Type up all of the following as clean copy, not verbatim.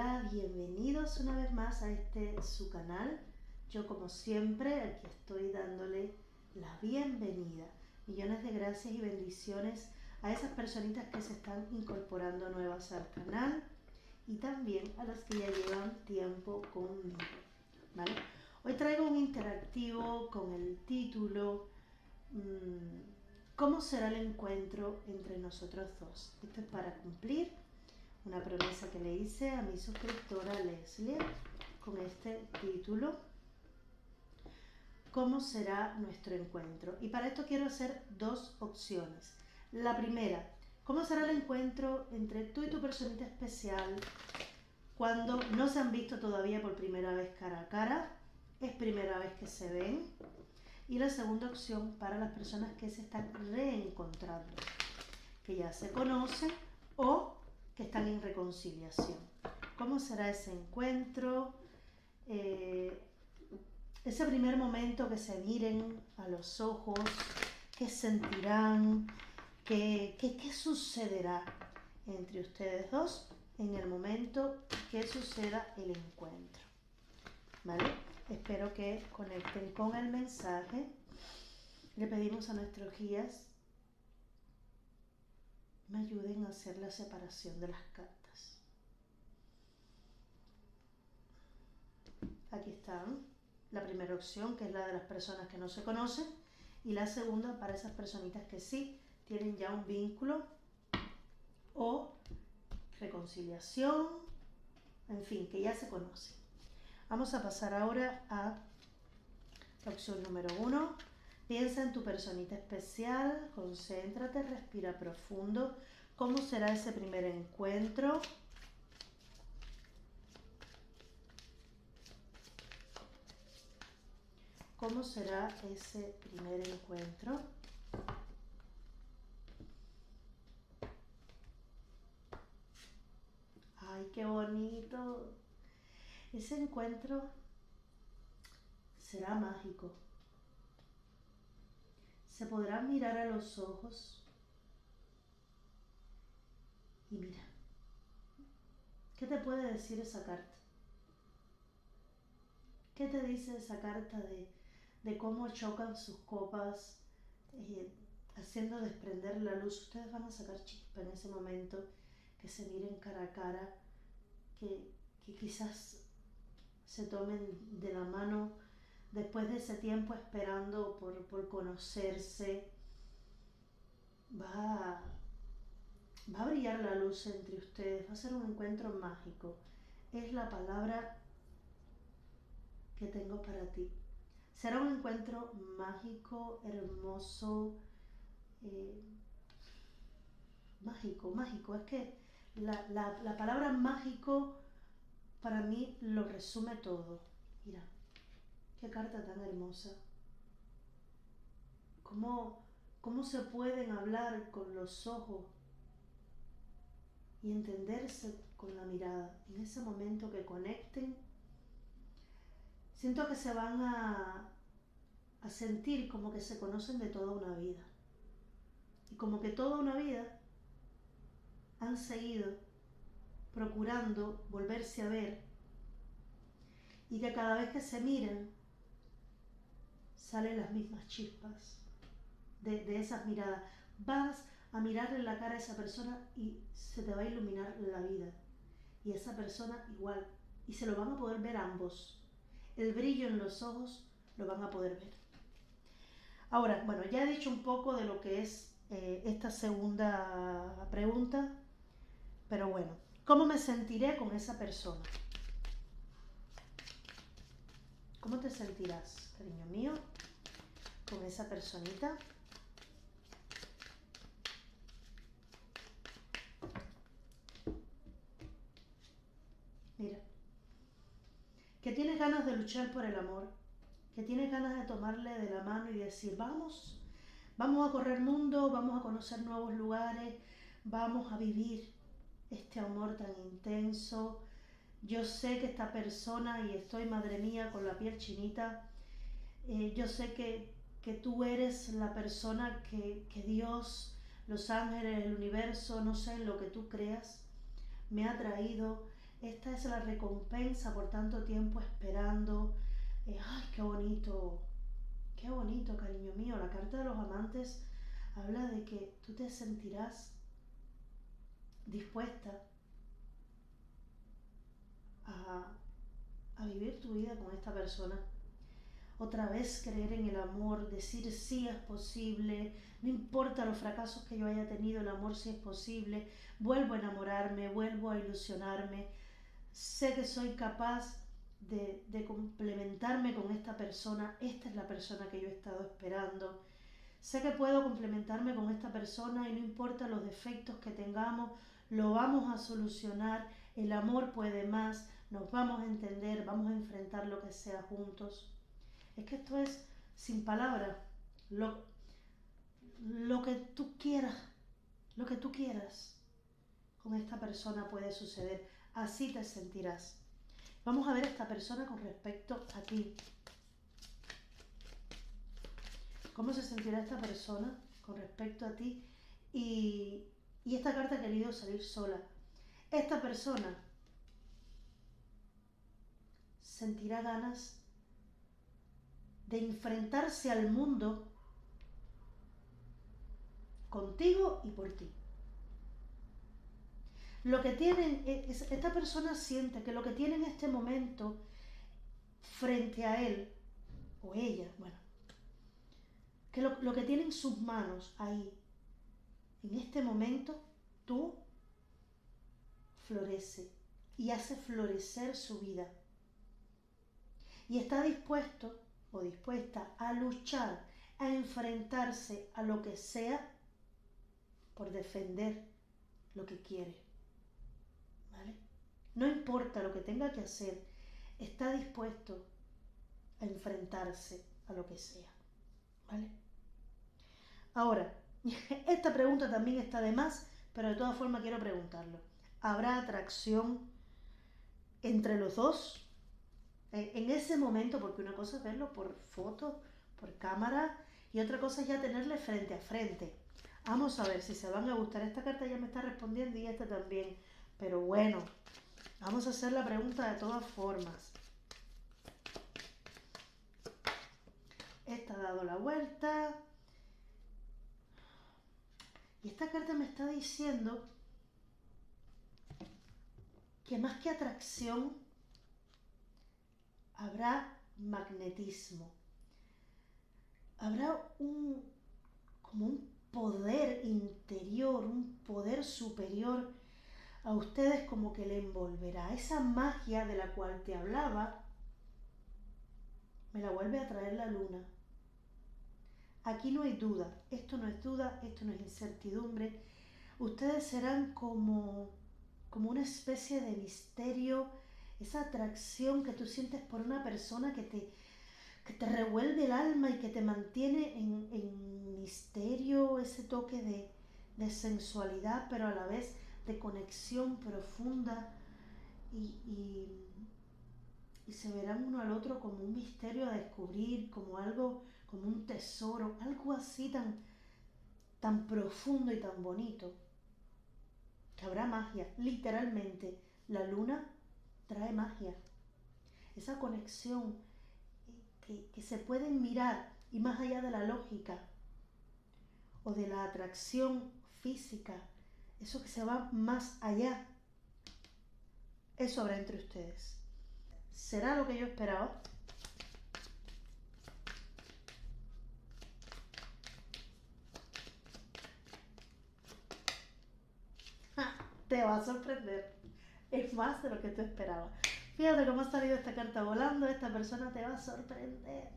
Hola, bienvenidos una vez más a su canal. Yo como siempre aquí estoy dándole la bienvenida. Millones de gracias y bendiciones a esas personitas que se están incorporando nuevas al canal y también a las que ya llevan tiempo conmigo, ¿vale? Hoy traigo un interactivo con el título ¿Cómo será el encuentro entre nosotros dos? Esto es para cumplir una promesa que le hice a mi suscriptora Leslie con este título, ¿cómo será nuestro encuentro? Y para esto quiero hacer dos opciones. La primera, ¿cómo será el encuentro entre tú y tu personita especial cuando no se han visto todavía por primera vez cara a cara? Es primera vez que se ven. Y la segunda opción para las personas que se están reencontrando, que ya se conocen o que están en reconciliación. ¿Cómo será ese encuentro? Ese primer momento que se miren a los ojos, ¿qué sentirán? ¿Qué sucederá entre ustedes dos en el momento que suceda el encuentro? ¿Vale? Espero que conecten con el mensaje. Le pedimos a nuestros guías me ayuden a hacer la separación de las cartas. Aquí están. La primera opción, que es la de las personas que no se conocen, y la segunda para esas personitas que sí tienen ya un vínculo o reconciliación, en fin, que ya se conocen. Vamos a pasar ahora a la opción número 1. Piensa en tu personita especial, concéntrate, respira profundo. ¿Cómo será ese primer encuentro? ¿Cómo será ese primer encuentro? ¡Ay, qué bonito! Ese encuentro será mágico. Se podrán mirar a los ojos y mira, ¿qué te puede decir esa carta? ¿Qué te dice esa carta de cómo chocan sus copas, haciendo desprender la luz? Ustedes van a sacar chispa en ese momento, que se miren cara a cara, que quizás se tomen de la mano después de ese tiempo esperando por conocerse. Va a brillar la luz entre ustedes, va a ser un encuentro mágico. Es la palabra que tengo para ti. Será un encuentro mágico, hermoso, mágico. Es que la palabra mágico para mí lo resume todo. Mira, qué carta tan hermosa. ¿Cómo se pueden hablar con los ojos y entenderse con la mirada? En ese momento que conecten, siento que se van a sentir como que se conocen de toda una vida. Y como que toda una vida han seguido procurando volverse a ver, y que cada vez que se miran salen las mismas chispas de esas miradas. Vas a mirarle en la cara a esa persona y se te va a iluminar la vida, y esa persona igual, y se lo van a poder ver ambos. El brillo en los ojos lo van a poder ver. Ahora, bueno, ya he dicho un poco de lo que es esta segunda pregunta, pero bueno, ¿cómo me sentiré con esa persona? ¿Cómo te sentirás, cariño mío, con esa personita? Mira, que tienes ganas de luchar por el amor, que tienes ganas de tomarle de la mano y decir, vamos a correr mundo, vamos a conocer nuevos lugares, vamos a vivir este amor tan intenso. Yo sé que esta persona, y estoy, madre mía, con la piel chinita, yo sé que tú eres la persona que Dios, los ángeles, el universo, no sé, en lo que tú creas, me ha traído esta es la recompensa por tanto tiempo esperando. ¡Ay, qué bonito! Qué bonito, cariño mío. La carta de los amantes habla de que tú te sentirás dispuesta a vivir tu vida con esta persona. Otra vez creer en el amor, decir sí es posible, no importa los fracasos que yo haya tenido, el amor sí es posible, vuelvo a enamorarme, vuelvo a ilusionarme, sé que soy capaz de complementarme con esta persona, esta es la persona que yo he estado esperando, sé que puedo complementarme con esta persona y no importa los defectos que tengamos, lo vamos a solucionar, el amor puede más, nos vamos a entender, vamos a enfrentar lo que sea juntos. Es que esto es sin palabras, lo que tú quieras, lo que tú quieras con esta persona puede suceder, así te sentirás. Vamos a ver a esta persona con respecto a ti. ¿Cómo se sentirá esta persona con respecto a ti? Y esta carta ha querido salir sola. Esta persona sentirá ganas de enfrentarse al mundo contigo y por ti. Lo que tienen, esta persona siente que lo que tiene en este momento frente a él, o ella, bueno, que lo que tiene en sus manos ahí, en este momento, tú florece y hace florecer su vida. Y está dispuesto o dispuesta a luchar, a enfrentarse a lo que sea por defender lo que quiere. ¿Vale? No importa lo que tenga que hacer, está dispuesto a enfrentarse a lo que sea. ¿Vale? Ahora, esta pregunta también está de más, pero de todas formas quiero preguntarlo. ¿Habrá atracción entre los dos? En ese momento, porque una cosa es verlo por foto, por cámara, y otra cosa es ya tenerle frente a frente. Vamos a ver si se van a gustar. Esta carta ya me está respondiendo y esta también. Pero bueno, vamos a hacer la pregunta de todas formas. Esta ha dado la vuelta. Y esta carta me está diciendo que más que atracción, habrá magnetismo. Habrá como un poder interior, un poder superior a ustedes como que le envolverá. Esa magia de la cual te hablaba, me la vuelve a traer la luna. Aquí no hay duda, esto no es duda, esto no es incertidumbre. Ustedes serán como una especie de misterio, esa atracción que tú sientes por una persona que te revuelve el alma y que te mantiene en misterio, ese toque de sensualidad, pero a la vez de conexión profunda y se verán uno al otro como un misterio a descubrir, como algo, como un tesoro, algo así tan profundo y tan bonito, que habrá magia, literalmente. La luna trae magia, esa conexión que se pueden mirar y más allá de la lógica o de la atracción física, eso que se va más allá, eso habrá entre ustedes. ¿Será lo que yo esperaba? Te va a sorprender. Es más de lo que tú esperabas. Fíjate cómo ha salido esta carta volando. Esta persona te va a sorprender.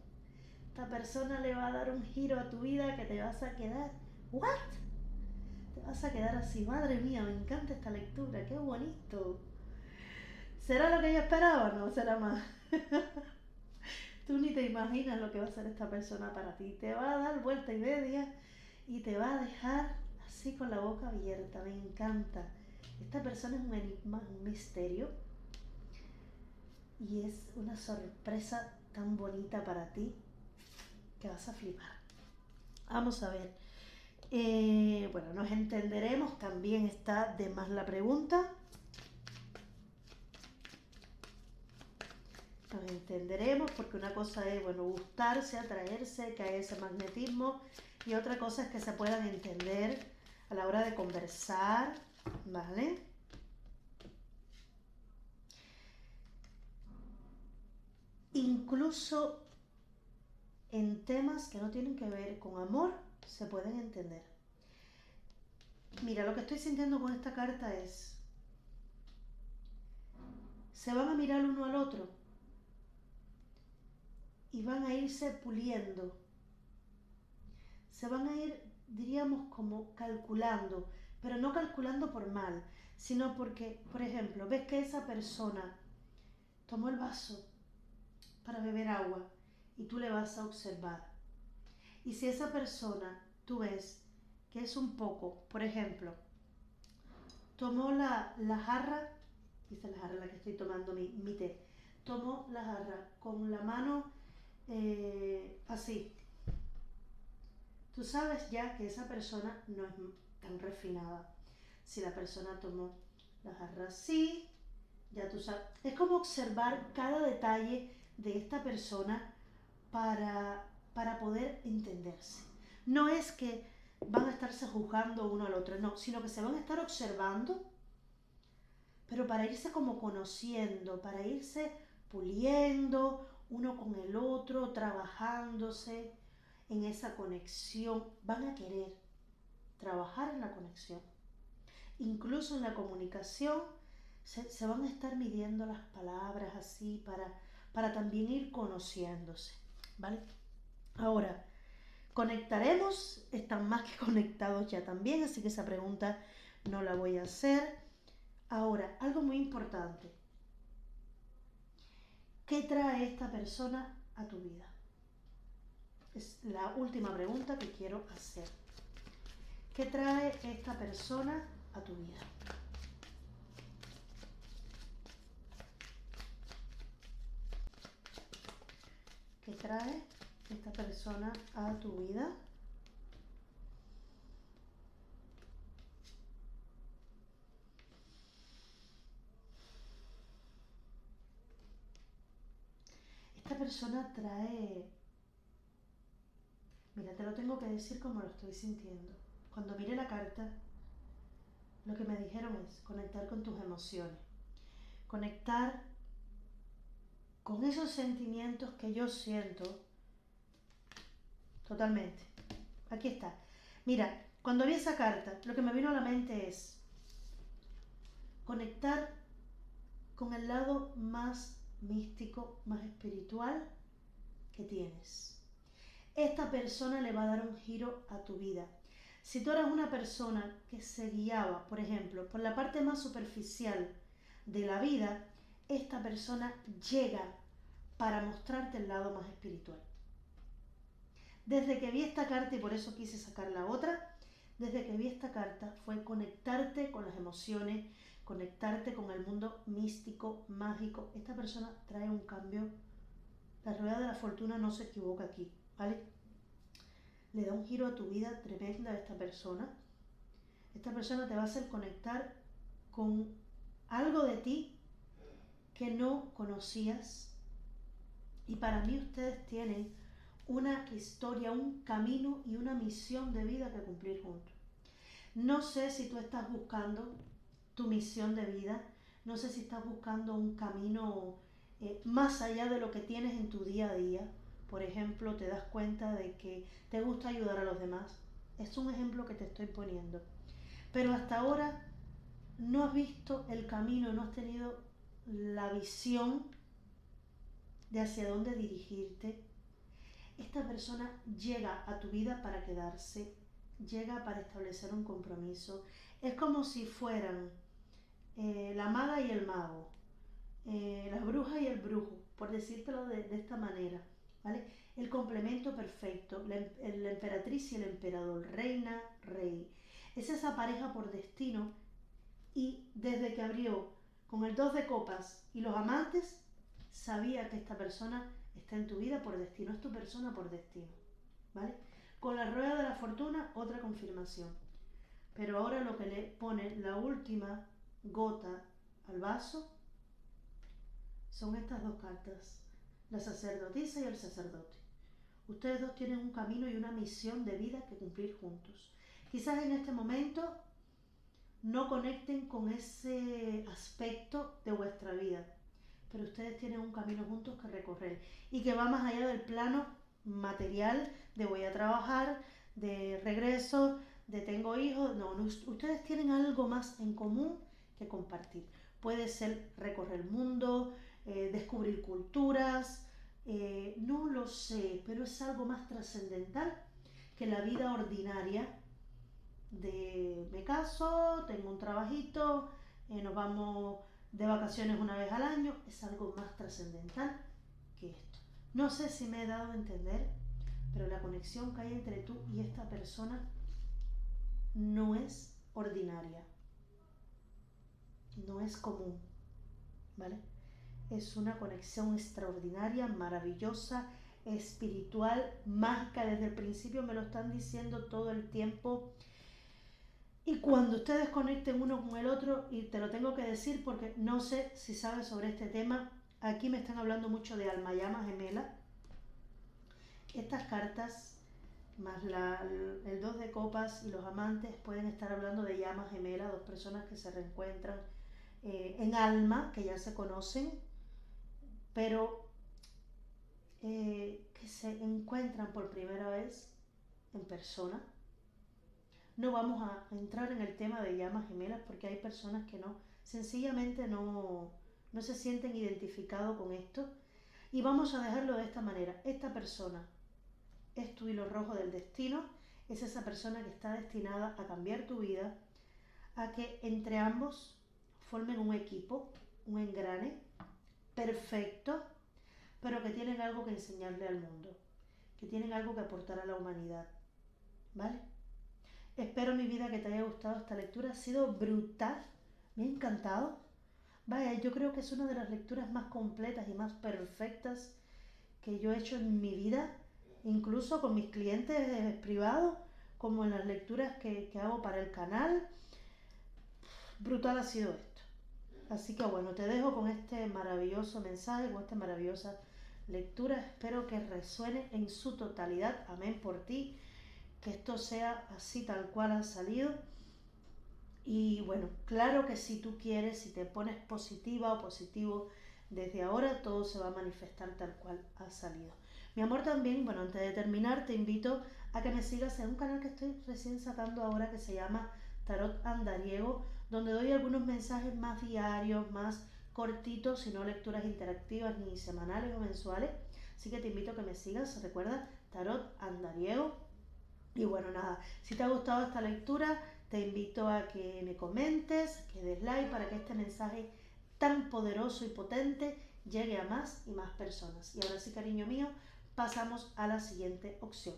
Esta persona le va a dar un giro a tu vida que te vas a quedar. ¿What? Te vas a quedar así. Madre mía, me encanta esta lectura. Qué bonito. ¿Será lo que yo esperaba? No, será más. Tú ni te imaginas lo que va a hacer esta persona para ti. Te va a dar vuelta y media y te va a dejar así con la boca abierta. Me encanta. Esta persona es un enigma, un misterio. Y es una sorpresa tan bonita para ti que vas a flipar. Vamos a ver. Bueno, nos entenderemos. También está de más la pregunta. nos entenderemos, porque una cosa es, bueno, gustarse, atraerse, que hay ese magnetismo, y otra cosa es que se puedan entender a la hora de conversar, ¿vale? Incluso en temas que no tienen que ver con amor, se pueden entender. Mira, lo que estoy sintiendo con esta carta es, se van a mirar uno al otro y van a irse puliendo. Se van a ir, diríamos, como calculando, pero no calculando por mal, sino porque, por ejemplo, ves que esa persona tomó el vaso para beber agua y tú le vas a observar. Y si esa persona, tú ves que es un poco, por ejemplo, tomó la jarra, dice la jarra en la que estoy tomando mi té, tomó la jarra con la mano así. Tú sabes ya que esa persona no es tan refinada. Si la persona tomó la jarra así, ya tú sabes. Es como observar cada detalle de esta persona para poder entenderse. No es que van a estarse juzgando uno al otro, no, sino que se van a estar observando, pero para irse como conociendo, para irse puliendo uno con el otro, trabajándose en esa conexión. Van a querer trabajar en la conexión. Incluso en la comunicación se van a estar midiendo las palabras así para también ir conociéndose, ¿vale? Ahora, conectaremos, están más que conectados ya también, así que esa pregunta no la voy a hacer. Ahora, algo muy importante. ¿Qué trae esta persona a tu vida? Es la última pregunta que quiero hacer. ¿Qué trae esta persona a tu vida? ¿Qué trae esta persona a tu vida? Esta persona trae... Mira, te lo tengo que decir como lo estoy sintiendo. Cuando miré la carta, lo que me dijeron es conectar con tus emociones. Conectar con esos sentimientos que yo siento totalmente. Aquí está. Mira, cuando vi esa carta, lo que me vino a la mente es conectar con el lado más místico, más espiritual que tienes. Esta persona le va a dar un giro a tu vida. Si tú eras una persona que se guiaba, por ejemplo, por la parte más superficial de la vida, esta persona llega para mostrarte el lado más espiritual. Desde que vi esta carta, y por eso quise sacar la otra, desde que vi esta carta fue conectarte con las emociones, conectarte con el mundo místico, mágico. Esta persona trae un cambio. La rueda de la fortuna no se equivoca aquí, ¿vale? Le da un giro a tu vida tremenda a esta persona. Esta persona te va a hacer conectar con algo de ti que no conocías. Y para mí ustedes tienen una historia, un camino y una misión de vida que cumplir juntos. No sé si tú estás buscando tu misión de vida, no sé si estás buscando un camino más allá de lo que tienes en tu día a día. Por ejemplo, te das cuenta de que te gusta ayudar a los demás. Es un ejemplo que te estoy poniendo. Pero hasta ahora no has visto el camino, no has tenido la visión de hacia dónde dirigirte. Esta persona llega a tu vida para quedarse, llega para establecer un compromiso. Es como si fueran la maga y el mago, la bruja y el brujo, por decírtelo de esta manera, ¿vale? El complemento perfecto, la emperatriz y el emperador, reina, rey. Es esa pareja por destino, y desde que abrió con el 2 de copas y los amantes, sabía que esta persona está en tu vida por destino, es tu persona por destino, ¿vale? Con la rueda de la fortuna, otra confirmación. Pero ahora lo que le pone la última gota al vaso son estas dos cartas, la sacerdotisa y el sacerdote. Ustedes dos tienen un camino y una misión de vida que cumplir juntos. Quizás en este momento no conecten con ese aspecto de vuestra vida, pero ustedes tienen un camino juntos que recorrer y que va más allá del plano material de voy a trabajar, de regreso, de tengo hijos. No, ustedes tienen algo más en común que compartir. Puede ser recorrer el mundo, descubrir culturas, no lo sé, pero es algo más trascendental que la vida ordinaria de me caso, tengo un trabajito, nos vamos de vacaciones una vez al año. Es algo más trascendental que esto. No sé si me he dado a entender, pero la conexión que hay entre tú y esta persona no es ordinaria, no es común, ¿vale? Es una conexión extraordinaria, maravillosa, espiritual, mágica. Desde el principio me lo están diciendo todo el tiempo. Y cuando ustedes conecten uno con el otro, y te lo tengo que decir porque no sé si sabes sobre este tema, aquí me están hablando mucho de alma llama gemela. Estas cartas, más el 2 de copas y los amantes, pueden estar hablando de llamas gemelas, dos personas que se reencuentran en alma, que ya se conocen, pero que se encuentran por primera vez en persona. No vamos a entrar en el tema de llamas gemelas porque hay personas que no, sencillamente no se sienten identificados con esto. Y vamos a dejarlo de esta manera. Esta persona es tu hilo rojo del destino, es esa persona que está destinada a cambiar tu vida, a que entre ambos formen un equipo, un engrane perfecto, pero que tienen algo que enseñarle al mundo, que tienen algo que aportar a la humanidad, ¿vale? Espero, mi vida, que te haya gustado esta lectura. Ha sido brutal, me ha encantado. Vaya, yo creo que es una de las lecturas más completas y más perfectas que yo he hecho en mi vida, incluso con mis clientes privados, como en las lecturas que hago para el canal. Brutal ha sido esto. Así que bueno, te dejo con este maravilloso mensaje, con esta maravillosa lectura. Espero que resuene en su totalidad. Amén por ti. Que esto sea así tal cual ha salido. Y bueno, claro que si tú quieres, si te pones positiva o positivo, desde ahora todo se va a manifestar tal cual ha salido. Mi amor, también, bueno, antes de terminar, te invito a que me sigas en un canal que estoy recién sacando ahora que se llama Tarot Andariego, donde doy algunos mensajes más diarios, más cortitos, y no lecturas interactivas ni semanales o mensuales. Así que te invito a que me sigas. Recuerda, Tarot Andariego. Y bueno, nada, si te ha gustado esta lectura, te invito a que me comentes, que des like para que este mensaje tan poderoso y potente llegue a más y más personas. Y ahora sí, cariño mío, pasamos a la siguiente opción.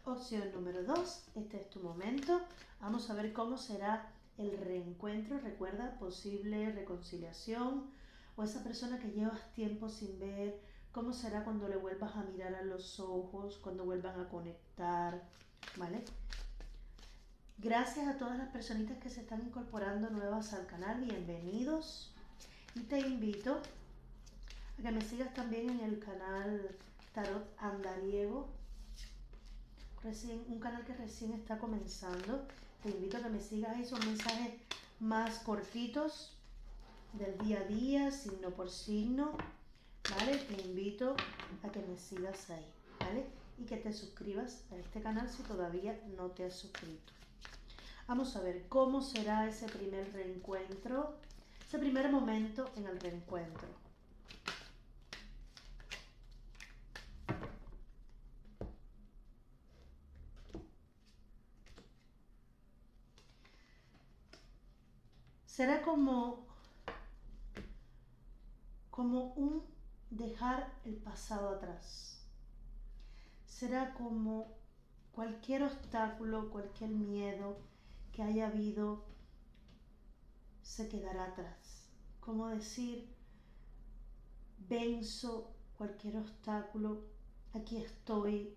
Opción número 2, este es tu momento. Vamos a ver cómo será el reencuentro. Recuerda, posible reconciliación, o esa persona que llevas tiempo sin ver, cómo será cuando le vuelvas a mirar a los ojos, cuando vuelvan a conectar, ¿vale? Gracias a todas las personitas que se están incorporando nuevas al canal, bienvenidos. Y te invito a que me sigas también en el canal Tarot Andariego, un canal que recién está comenzando. Te invito a que me sigas ahí, son mensajes más cortitos del día a día, signo por signo, ¿vale? Te invito a que me sigas ahí, ¿vale? Y que te suscribas a este canal si todavía no te has suscrito. Vamos a ver cómo será ese primer reencuentro, ese primer momento en el reencuentro. Será como un dejar el pasado atrás. Será como cualquier obstáculo, cualquier miedo que haya habido se quedará atrás. Como decir, venzo cualquier obstáculo, aquí estoy,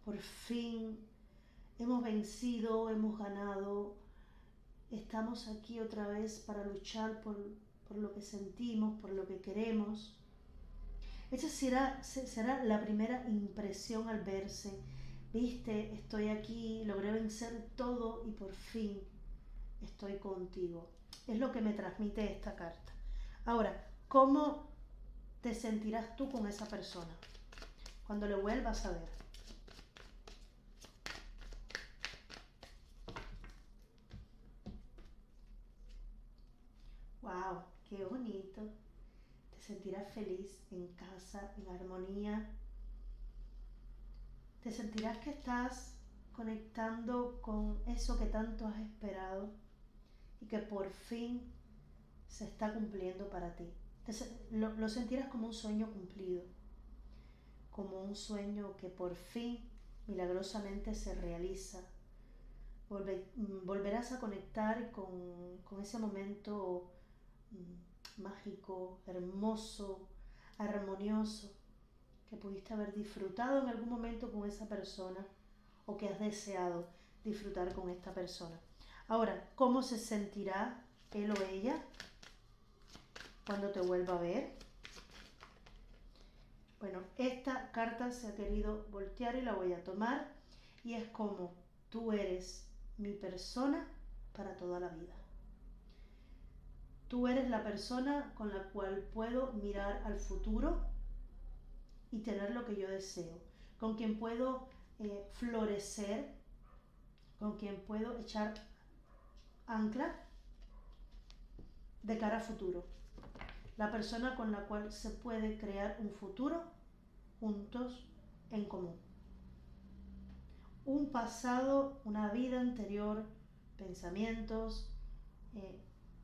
por fin hemos vencido, hemos ganado, estamos aquí otra vez para luchar por por lo que sentimos, por lo que queremos. Esa será la primera impresión al verse. Viste, estoy aquí, logré vencer todo y por fin estoy contigo. Es lo que me transmite esta carta. Ahora, ¿cómo te sentirás tú con esa persona cuando le vuelvas a ver? ¡Wow! ¡Qué bonito! Te sentirás feliz en casa, en armonía. Te sentirás que estás conectando con eso que tanto has esperado y que por fin se está cumpliendo para ti. Lo sentirás como un sueño cumplido, como un sueño que por fin milagrosamente se realiza. Volverás a conectar con ese momento mágico, hermoso, armonioso, que pudiste haber disfrutado en algún momento con esa persona o que has deseado disfrutar con esta persona. Ahora, ¿cómo se sentirá él o ella cuando te vuelva a ver? Bueno, esta carta se ha querido voltear y la voy a tomar y es como: tú eres mi persona para toda la vida. Tú eres la persona con la cual puedo mirar al futuro y tener lo que yo deseo, con quien puedo florecer, con quien puedo echar ancla de cara a futuro. La persona con la cual se puede crear un futuro juntos en común. Un pasado, una vida anterior, pensamientos,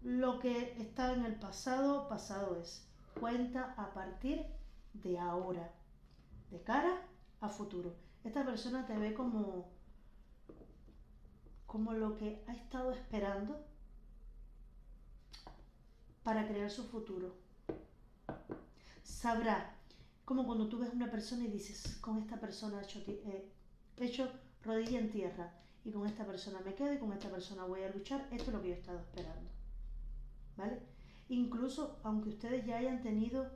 lo que está en el pasado, pasado es. Cuenta a partir de ahora, de cara a futuro. Esta persona te ve como lo que ha estado esperando para crear su futuro. Sabrá, como cuando tú ves a una persona y dices: con esta persona he hecho rodilla en tierra, y con esta persona me quedo y con esta persona voy a luchar, esto es lo que yo he estado esperando. ¿Vale? Incluso aunque ustedes ya hayan tenido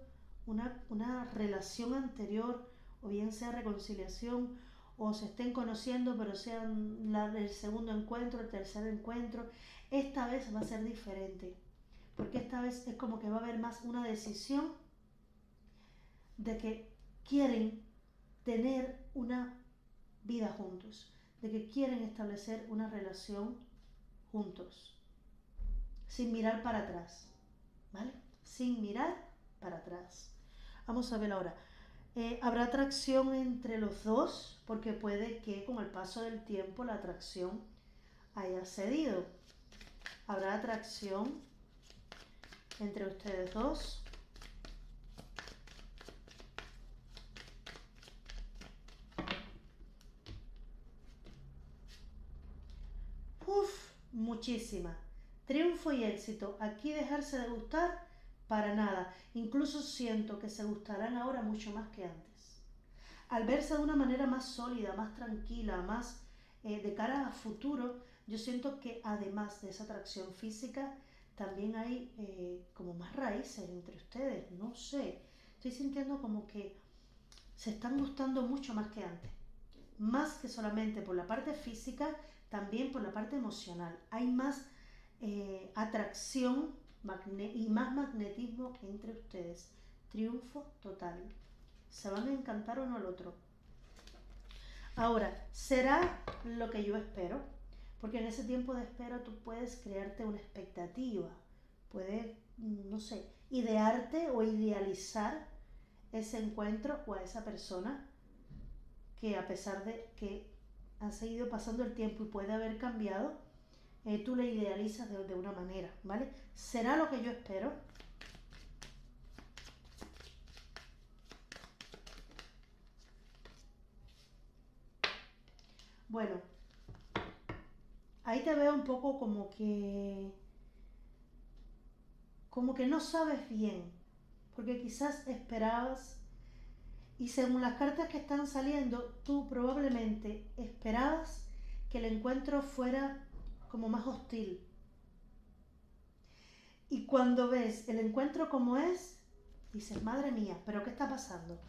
una relación anterior, o bien sea reconciliación, o se estén conociendo pero sea el segundo encuentro, el tercer encuentro, esta vez va a ser diferente, porque esta vez es como que va a haber más una decisión de que quieren tener una vida juntos, de que quieren establecer una relación juntos, sin mirar para atrás, ¿vale? Sin mirar para atrás. Vamos a ver ahora. Habrá atracción entre los dos, porque puede que con el paso del tiempo la atracción haya cedido. Habrá atracción entre ustedes dos. Muchísima. Triunfo y éxito. Aquí dejarse de gustar para nada. Incluso siento que se gustarán ahora mucho más que antes. Al verse de una manera más sólida, más tranquila, más de cara a futuro, yo siento que además de esa atracción física, también hay como más raíces entre ustedes. No sé. Estoy sintiendo como que se están gustando mucho más que antes. Más que solamente por la parte física, también por la parte emocional. Hay más atracción y más magnetismo entre ustedes. Triunfo total. ¿Se van a encantar uno al otro? Ahora, ¿será lo que yo espero? Porque en ese tiempo de espera tú puedes crearte una expectativa. Puedes, no sé, idearte o idealizar ese encuentro o a esa persona que, a pesar de que ha seguido pasando el tiempo y puede haber cambiado, tú le idealizas de una manera, ¿vale? ¿Será lo que yo espero? Bueno, ahí te veo un poco como que no sabes bien, porque quizás esperabas, y según las cartas que están saliendo, tú probablemente esperabas que el encuentro fuera como más hostil. Y cuando ves el encuentro como es, dices, madre mía, ¿pero qué está pasando?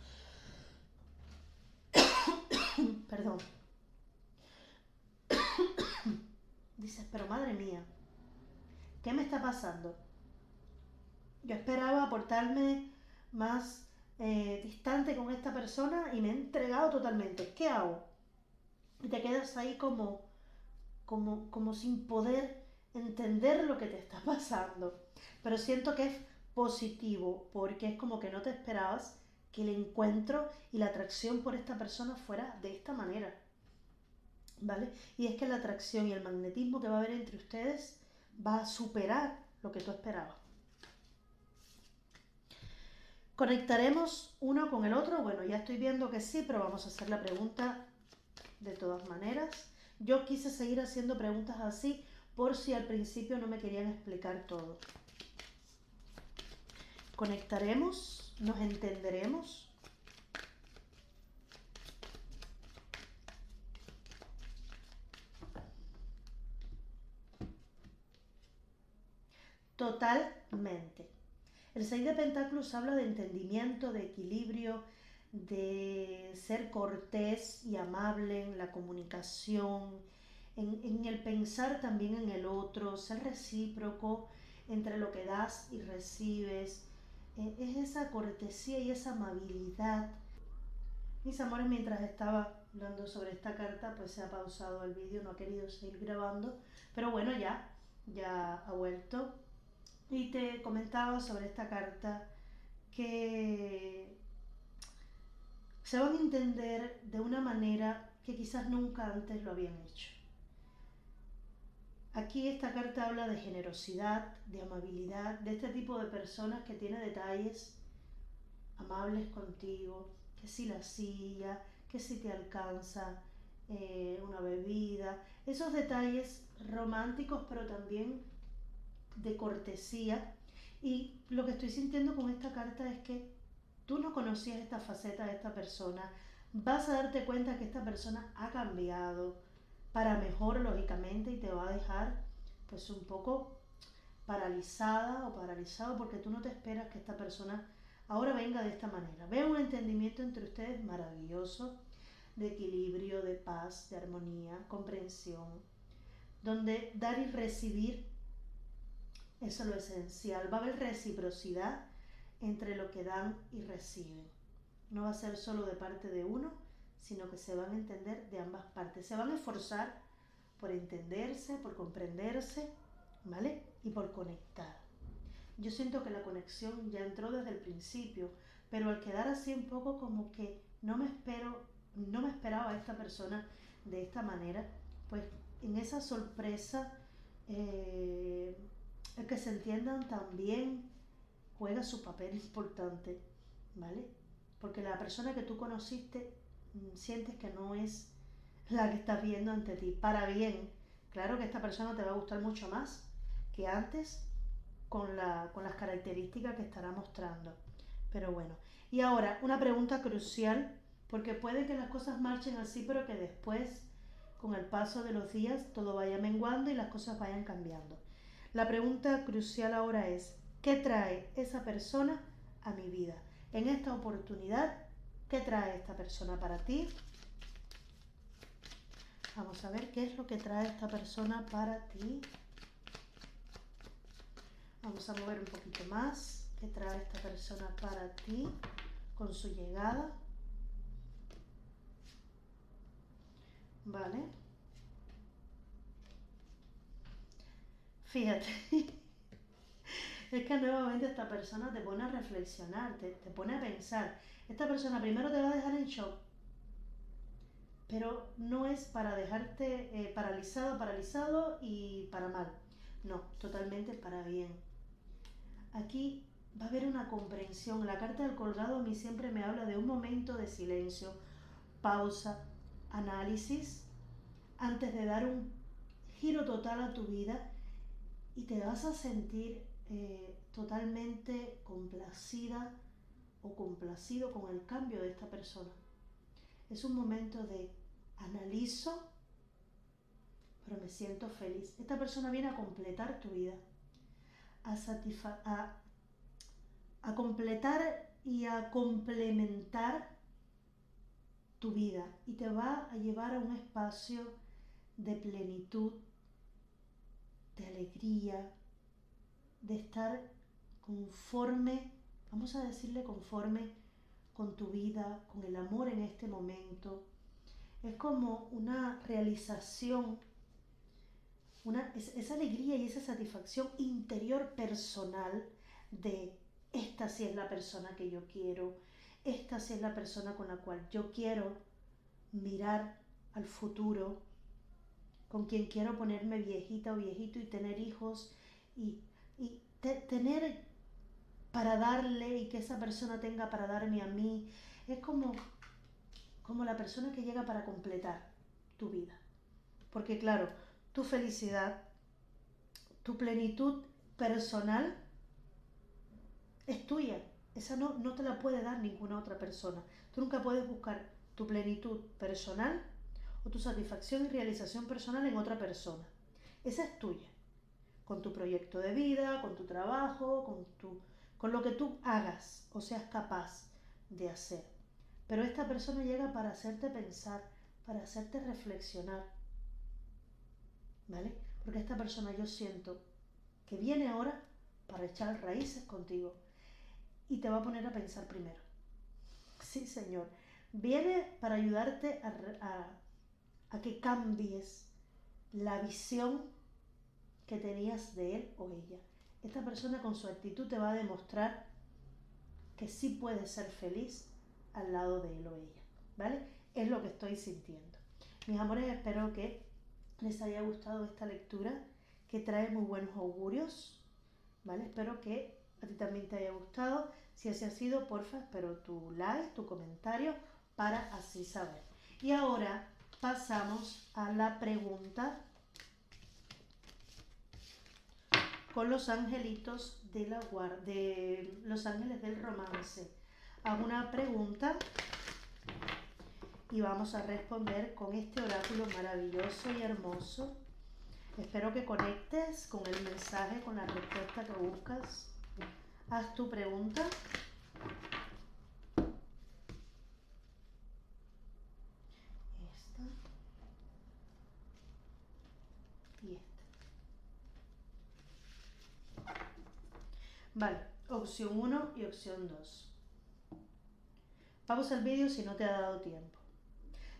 Perdón. Dices, pero madre mía, ¿qué me está pasando? Yo esperaba aportarme más distante con esta persona y me he entregado totalmente. ¿Qué hago? Y te quedas ahí como sin poder entender lo que te está pasando. Pero siento que es positivo porque es como que no te esperabas que el encuentro y la atracción por esta persona fuera de esta manera, ¿vale? Y es que la atracción y el magnetismo que va a haber entre ustedes va a superar lo que tú esperabas. ¿Conectaremos uno con el otro? Bueno, ya estoy viendo que sí, pero vamos a hacer la pregunta de todas maneras. Yo quise seguir haciendo preguntas así por si al principio no me querían explicar todo. ¿Conectaremos? ¿Nos entenderemos? Totalmente. El 6 de Pentáculos habla de entendimiento, de equilibrio, de ser cortés y amable en la comunicación, en el pensar también en el otro, ser recíproco entre lo que das y recibes. Es esa cortesía y esa amabilidad. Mis amores, mientras estaba hablando sobre esta carta, pues se ha pausado el vídeo, no ha querido seguir grabando, pero bueno, ya ha vuelto. Y te comentaba sobre esta carta que se van a entender de una manera que quizás nunca antes lo habían hecho. Aquí esta carta habla de generosidad, de amabilidad, de este tipo de personas que tiene detalles amables contigo, que si la silla, que si te alcanza una bebida, esos detalles románticos pero también de cortesía. Y lo que estoy sintiendo con esta carta es que tú no conocías esta faceta de esta persona, vas a darte cuenta que esta persona ha cambiado para mejor, lógicamente, y te va a dejar pues un poco paralizada o paralizado porque tú no te esperas que esta persona ahora venga de esta manera. Veo un entendimiento entre ustedes maravilloso, de equilibrio, de paz, de armonía, comprensión, donde dar y recibir, eso es lo esencial. Va a haber reciprocidad entre lo que dan y reciben. No va a ser solo de parte de uno, sino que se van a entender de ambas partes. Se van a esforzar por entenderse, por comprenderse, ¿vale? Y por conectar. Yo siento que la conexión ya entró desde el principio, pero al quedar así un poco como que no me esperaba a esta persona de esta manera, pues en esa sorpresa, el que se entiendan también juega su papel importante, ¿vale? Porque la persona que tú conociste sientes que no es la que estás viendo ante ti, para bien. Claro que esta persona te va a gustar mucho más que antes con las características que estará mostrando. Pero bueno, y ahora una pregunta crucial, porque puede que las cosas marchen así, pero que después, con el paso de los días, todo vaya menguando y las cosas vayan cambiando. La pregunta crucial ahora es, ¿qué trae esa persona a mi vida? En esta oportunidad, ¿qué trae esta persona para ti? Vamos a ver qué es lo que trae esta persona para ti. Vamos a mover un poquito más. ¿Qué trae esta persona para ti con su llegada? Vale. Fíjate. Es que nuevamente esta persona te pone a reflexionar, te pone a pensar. Esta persona primero te va a dejar en shock, pero no es para dejarte paralizado y para mal. No, totalmente para bien. Aquí va a haber una comprensión. La carta del colgado a mí siempre me habla de un momento de silencio, pausa, análisis, antes de dar un giro total a tu vida y te vas a sentir totalmente complacida o complacido con el cambio de esta persona. Es un momento de analizo, pero me siento feliz. Esta persona viene a completar tu vida, a completar y a complementar tu vida y te va a llevar a un espacio de plenitud, de alegría, de estar conforme, vamos a decirle conforme con tu vida, con el amor en este momento. Es como una realización, esa alegría y esa satisfacción interior personal de esta sí es la persona que yo quiero, esta sí es la persona con la cual yo quiero mirar al futuro, con quien quiero ponerme viejita o viejito y tener hijos y tener para darle y que esa persona tenga para darme a mí. Es como la persona que llega para completar tu vida. Porque claro, tu felicidad, tu plenitud personal es tuya. Esa no te la puede dar ninguna otra persona. Tú nunca puedes buscar tu plenitud personal o tu satisfacción y realización personal en otra persona. Esa es tuya. Con tu proyecto de vida, con tu trabajo, con lo que tú hagas o seas capaz de hacer. Pero esta persona llega para hacerte pensar, para hacerte reflexionar, ¿vale? Porque esta persona yo siento que viene ahora para echar raíces contigo y te va a poner a pensar primero. Sí, Señor. Viene para ayudarte a que cambies la visión que tenías de él o ella. Esta persona con su actitud te va a demostrar que sí puedes ser feliz al lado de él o ella, ¿vale? Es lo que estoy sintiendo. Mis amores, espero que les haya gustado esta lectura que trae muy buenos augurios, ¿vale? Espero que a ti también te haya gustado. Si así ha sido, porfa, espero tu like, tu comentario para así saber. Y ahora pasamos a la pregunta con los angelitos de los ángeles del romance. Hago una pregunta y vamos a responder con este oráculo maravilloso y hermoso. Espero que conectes con el mensaje, con la respuesta que buscas. Haz tu pregunta. Esta. Y esta. Vale, opción 1 y opción 2. Pausa el vídeo si no te ha dado tiempo.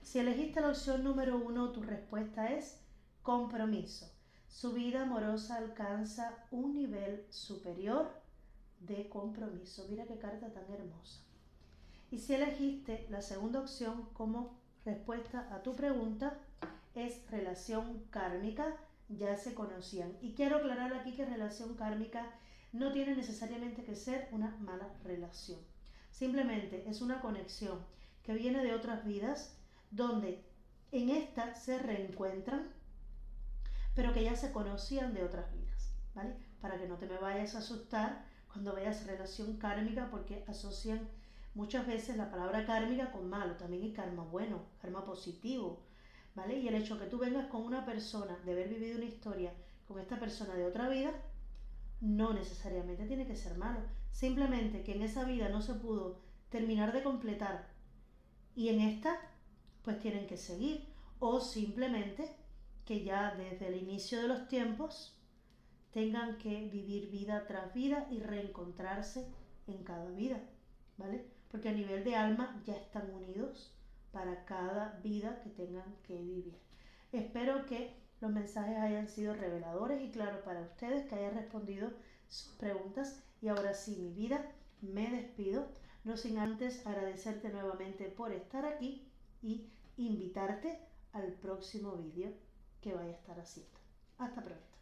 Si elegiste la opción número 1, tu respuesta es compromiso. Su vida amorosa alcanza un nivel superior de compromiso. Mira qué carta tan hermosa. Y si elegiste la segunda opción como respuesta a tu pregunta, es relación kármica, ya se conocían. Y quiero aclarar aquí que relación kármica no tiene necesariamente que ser una mala relación. Simplemente es una conexión que viene de otras vidas, donde en esta se reencuentran, pero que ya se conocían de otras vidas, ¿vale? Para que no te me vayas a asustar cuando veas relación kármica, porque asocian muchas veces la palabra kármica con malo. También hay karma bueno, karma positivo, ¿vale? Y el hecho que tú vengas con una persona, de haber vivido una historia con esta persona de otra vida, no necesariamente tiene que ser malo. Simplemente que en esa vida no se pudo terminar de completar y en esta pues tienen que seguir, o simplemente que ya desde el inicio de los tiempos tengan que vivir vida tras vida y reencontrarse en cada vida, ¿vale? Porque a nivel de alma ya están unidos para cada vida que tengan que vivir. Espero que los mensajes hayan sido reveladores y claros para ustedes, que hayan respondido sus preguntas. Y ahora sí, mi vida, me despido, no sin antes agradecerte nuevamente por estar aquí y invitarte al próximo vídeo que vaya a estar haciendo. Hasta pronto.